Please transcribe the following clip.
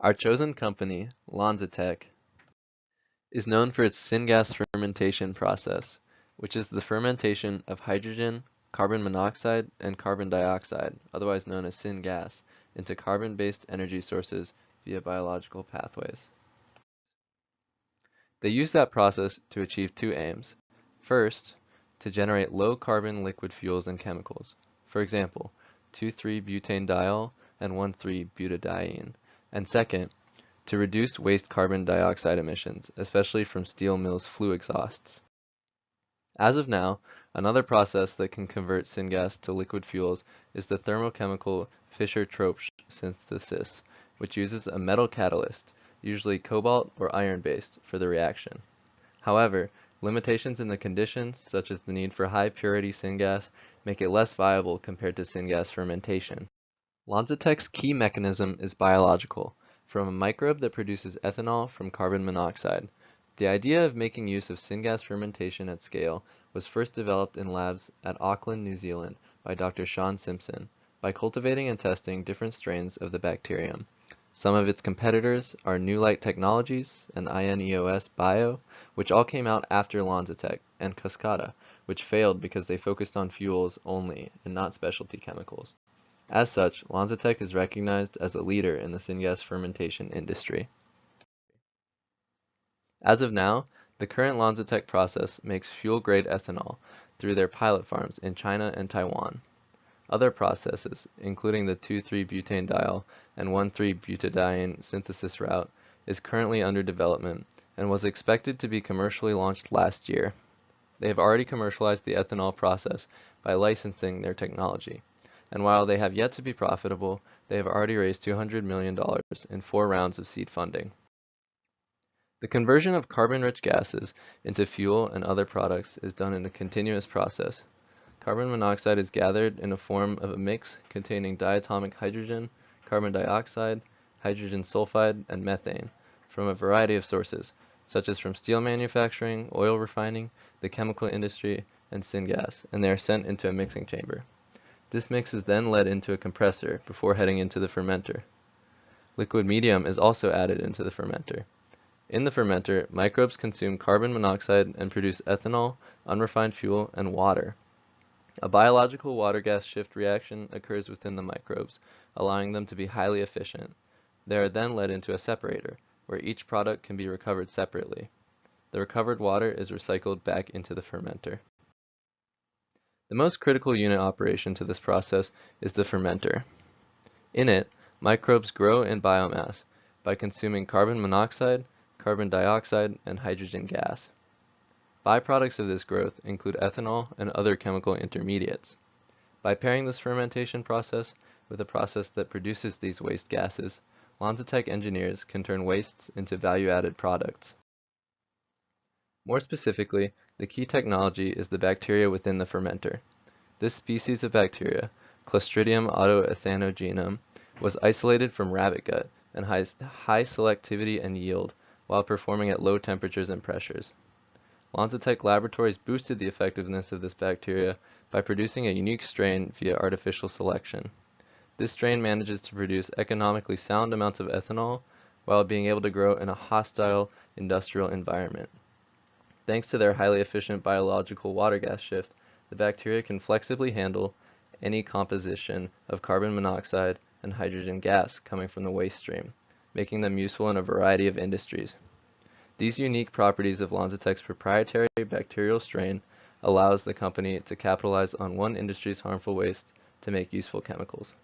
Our chosen company, LanzaTech, is known for its syngas fermentation process, which is the fermentation of hydrogen, carbon monoxide, and carbon dioxide, otherwise known as syngas, into carbon-based energy sources via biological pathways. They use that process to achieve two aims. First, to generate low-carbon liquid fuels and chemicals. For example, 2,3-butanediol and 1,3-butadiene. And second, to reduce waste carbon dioxide emissions, especially from steel mills' flue exhausts. As of now, another process that can convert syngas to liquid fuels is the thermochemical Fischer-Tropsch synthesis, which uses a metal catalyst, usually cobalt or iron-based, for the reaction. However, limitations in the conditions, such as the need for high-purity syngas, make it less viable compared to syngas fermentation. LanzaTech's key mechanism is biological, from a microbe that produces ethanol from carbon monoxide. The idea of making use of syngas fermentation at scale was first developed in labs at Auckland, New Zealand by Dr. Sean Simpson by cultivating and testing different strains of the bacterium. Some of its competitors are New Light Technologies and INEOS Bio, which all came out after LanzaTech, and Cascada, which failed because they focused on fuels only and not specialty chemicals. As such, LanzaTech is recognized as a leader in the syngas fermentation industry. As of now, the current LanzaTech process makes fuel-grade ethanol through their pilot farms in China and Taiwan. Other processes, including the 2,3-butanediol and 1,3-butadiene synthesis route, is currently under development and was expected to be commercially launched last year. They have already commercialized the ethanol process by licensing their technology, and while they have yet to be profitable, they have already raised $200 million in 4 rounds of seed funding. The conversion of carbon-rich gases into fuel and other products is done in a continuous process. Carbon monoxide is gathered in a form of a mix containing diatomic hydrogen, carbon dioxide, hydrogen sulfide, and methane from a variety of sources, such as from steel manufacturing, oil refining, the chemical industry, and syngas, and they are sent into a mixing chamber. This mix is then led into a compressor before heading into the fermenter. Liquid medium is also added into the fermenter. In the fermenter, microbes consume carbon monoxide and produce ethanol, unrefined fuel, and water. A biological water-gas shift reaction occurs within the microbes, allowing them to be highly efficient. They are then led into a separator, where each product can be recovered separately. The recovered water is recycled back into the fermenter. The most critical unit operation to this process is the fermenter. In it, microbes grow in biomass by consuming carbon monoxide, carbon dioxide, and hydrogen gas. Byproducts of this growth include ethanol and other chemical intermediates. By pairing this fermentation process with a process that produces these waste gases, LanzaTech engineers can turn wastes into value-added products. More specifically, the key technology is the bacteria within the fermenter. This species of bacteria, Clostridium autoethanogenum, was isolated from rabbit gut and has high selectivity and yield while performing at low temperatures and pressures. LanzaTech laboratories boosted the effectiveness of this bacteria by producing a unique strain via artificial selection. This strain manages to produce economically sound amounts of ethanol while being able to grow in a hostile industrial environment. Thanks to their highly efficient biological water-gas shift, the bacteria can flexibly handle any composition of carbon monoxide and hydrogen gas coming from the waste stream, making them useful in a variety of industries. These unique properties of LanzaTech's proprietary bacterial strain allows the company to capitalize on one industry's harmful waste to make useful chemicals.